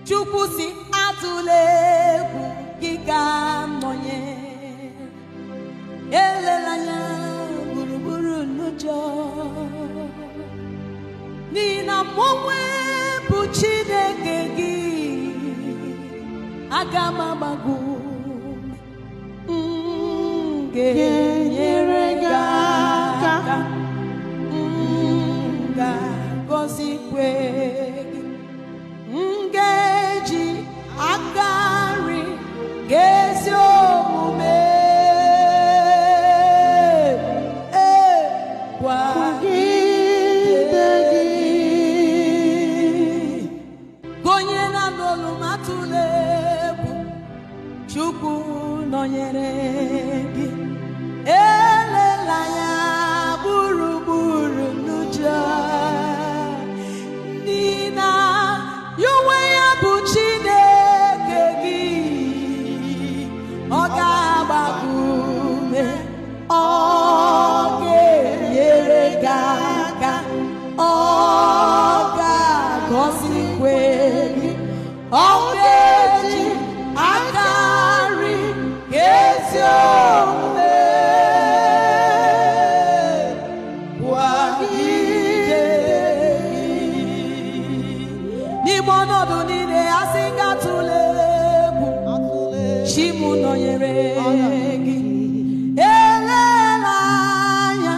Chukwu si atụla egwu gị ka nọnye elela anya gburugburu n'ụjọ n'ihi na mụnwe bụ Chineke gị aga m agbago ga-enyere gị aka ga-agọzikwe gị ga-eji aka nri ga-ezi omume kwagide gị onye na-anọlụ m atụla egwu Chukwu nọnyere gị elela ya gburugburu n'ụjọ n'ihi na ya onwe ya bụ Chineke gị ọ ga-agbapụ ume ọ ga-enyere gị aka ọ ga-agọzikwe gị ọ ga-eji aka nri ga-ezi omume kwagide n'ime ọnọdụ niile asị gị atụla egwu Chi m nọnyere gị elela anya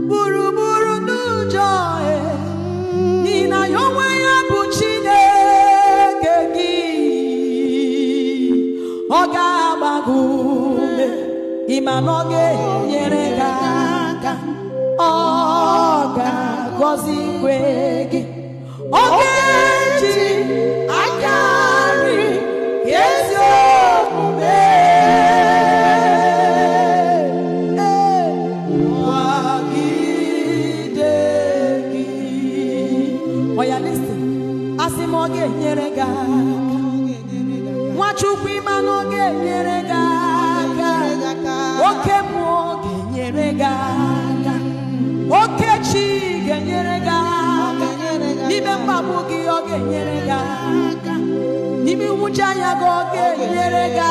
gburugburu n'ụjọ n'ihi na ya onwe ya bụ Chineke gị ọ ga-agbago ume ịma na ọ ga-enyere gị aka ọ ga-agọzikwe gị ọ ga-eji aka nri ezi omume kwagide gị oya listen asị m ọ ga-enyere gị aka Nwachukwu ịma na ọ ga-enyere gị aka oke mmụọ ga-enyere gị aka oke chi ga-enyere gị aka n'ime mkpagbu gị ọ ga-enyere gị aka n'ime nwụchi anya gị ọ ga-enyere gị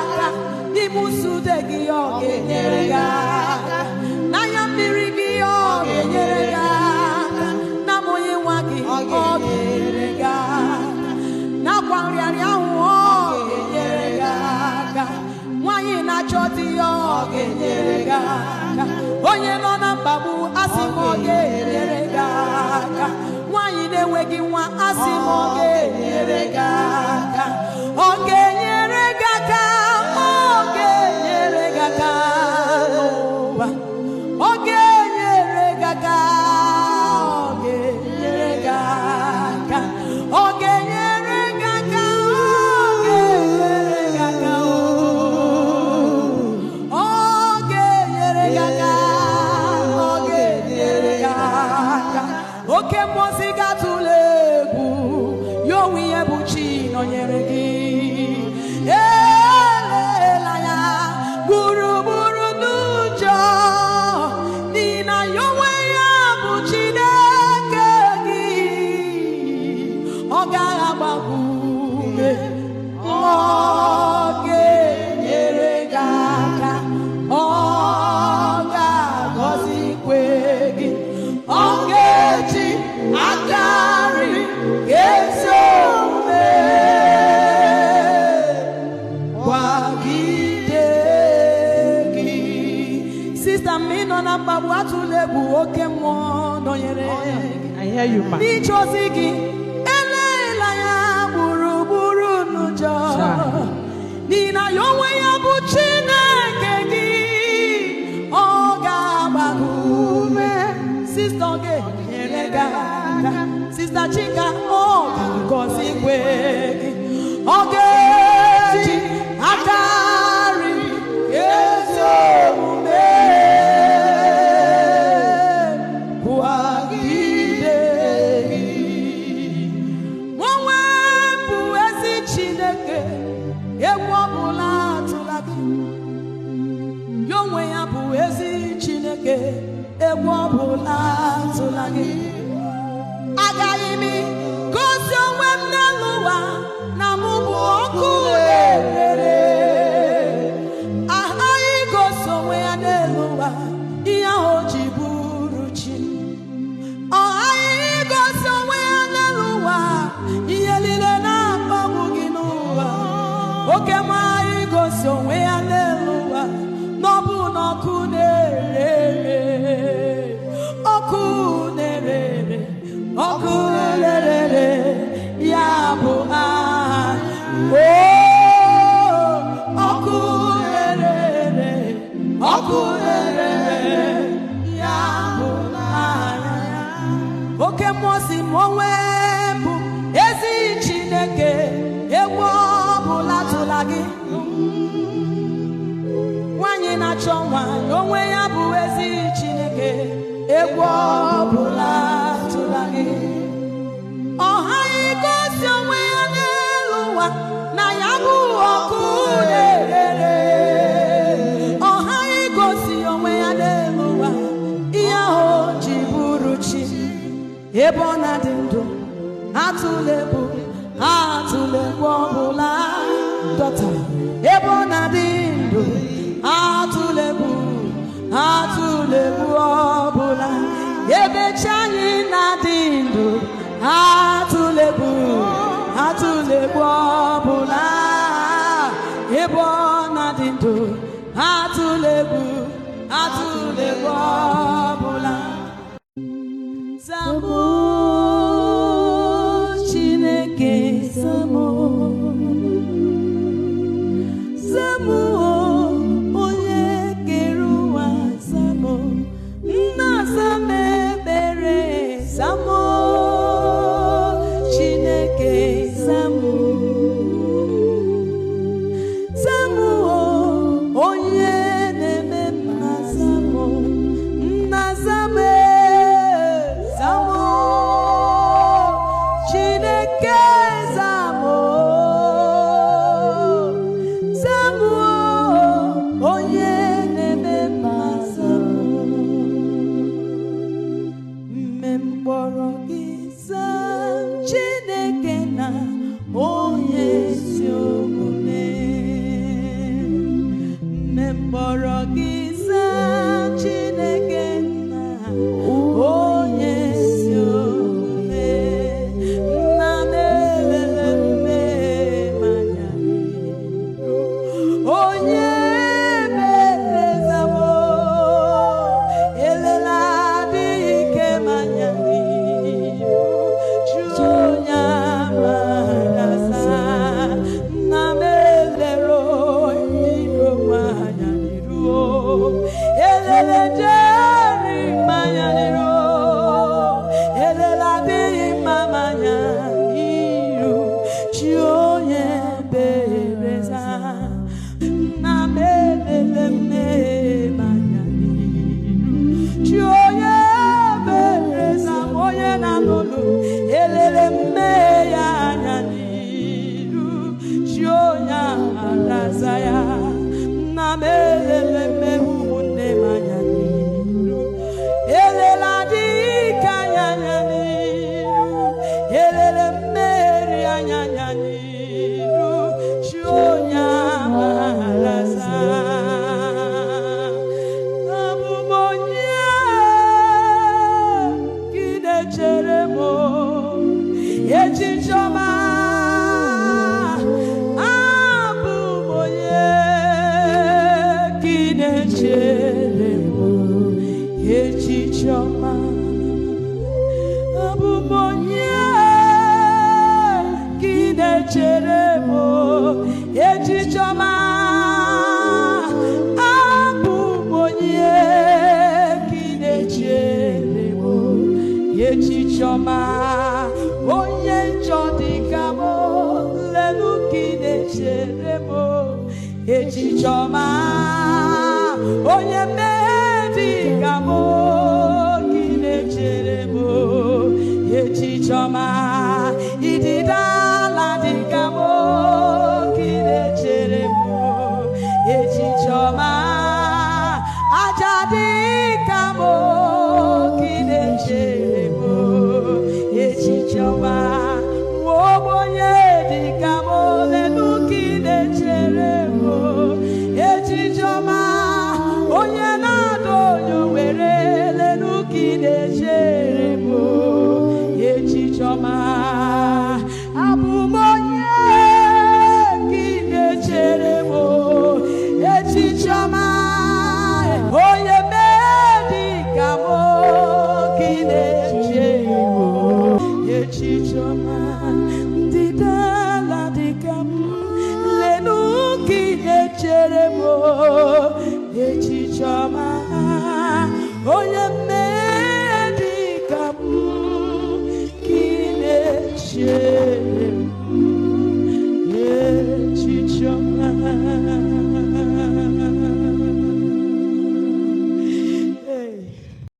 aka n'ime usude gị ọ ga-enyere gị aka n'anya mmiri gị ọ ga-enyere gị aka na onye nwa gị ọ ga-enyere gị aka n'akwa nrịarịa ahụ ọ ga-enyere gị aka nwaanyị na-achọ di ya ọ ga-enyere gị aka onye nọ na mkpagbu asị m ọ ga-enyere gị aka nwaanyị na-enweghị nwa asị m ọ ga-enyere gị aka ọ ga-enyere gị aka ọ ga-enyere gị aka n'ụwa ọ ga-enyere gị aka ọ ga-enyere gị aka ọ ga-enyere gị aka ọ ga-enyere gị aka ọ ga-enyere gị aka ọ ga-enyere gị aka oke mmụọ gatụla egwu ya onwe ya bụ Chi nọnyere gị elela ya gburugburu n'ụjọ n'ihi na ya onwe ya bụ Chineke gị ọ ga-agbapụ ume ọ ga-enyere gị aka ọ ga-agọzikwe gị ọ ga-eji aka nri ga-ezi omume kwagide gị sista m ị nọ na mkpagbu atụla egwu oke mmụọ nọnyere n'ije ozi gị elela ya gburugburu n'ụjọ n'ihi na ya onwe ya bụ Chineke gị ọ ga-agbago ume sista ọ ga-enyere gị aka sista Chika ọ ga-agọzikwe gị ọ ga-eji aka nri ezi omume kwagide gị nwanwe bụ ezi Chineke egwu ọbụla atụla gị ya onwe ya bụ ezi Chineke egwu ọbụla atụla gị agaghị m gosi onwe m n'elu ụwa egwu ọbụla tụla gị. Ọha igosi onwe ya n'elu ụwa na ya bụ ọkụ na-erere. Ọha igosi onwe ya n'elu ụwa ihe ahụ ji bụrụ chi. Ebe ọ na-adị ndụ atụla egwu ọbụla dọtara. Ebe ọ na-adị ndụ atụla egwu ọbụla. Ebe chi anyị na-adị ndụ atụla egwu ọbụla. Ebe ọ na-adị ndụ atụla egwu ọbụla. Zamo Chineke, zamo onye kere ụwa, zamo nna zama ebere, zamo Chineke, zamo onye na-eme mma, zamo nna zama, zamo Chineke, zamo onye na-eme mma, zamo. Mme mkpọrọ gị zaa Chineke na onye ezi omume. Mme mkpọrọ gị zaa Chineke na onye ezi omume. Nna m elele mmehie anya onye mere, zamo elela adịghị ike manya n'ihu jụọ onye amara zaa. Nna m elero iro manya n'iru elele jeri manya n'iru elela adịghị mma manya n'iru jụọ onye bere zaa. Nna m elele mmehie manya n'iru jụọ onye bere zaa. Onye na-anụlụ elele mmehie ya anya n'iru jụọ onye amara zaa ya. Nna m elele mmehie ụmụnne m anya n'iru elele adịghị ike anya n'iru elele mmehie anya n'iru jụọ onye amara zaa. Abụ m onye gị na-echere m echiche ọma. Abụ m onye gị na-echere m echiche ọma. Abụ m onye gị na-echere m echiche ọma. Abụ m onye gị na-echere m echiche ọma. Onye njọ dị ka m lelu gị na-echere m echiche ọma. Onye mmehie dị ka m gị na-echere m echiche ọma. Ịdịda ala dị ka m gị na-echere m echiche ọma. Aja dị ka m gị na-echere m echiche ọma. Onye dị ka m lelu gị na-echere m echiche ọma. Onye na-adọ onye were lelu gị na-echere m echiche ọma. Abụ m onye gị na-echere m echiche ọma. Onye mee dị ka m gị na-echere m echiche ọma. Ndị dala dị ka m lelu gị na-echere m echiche ọma.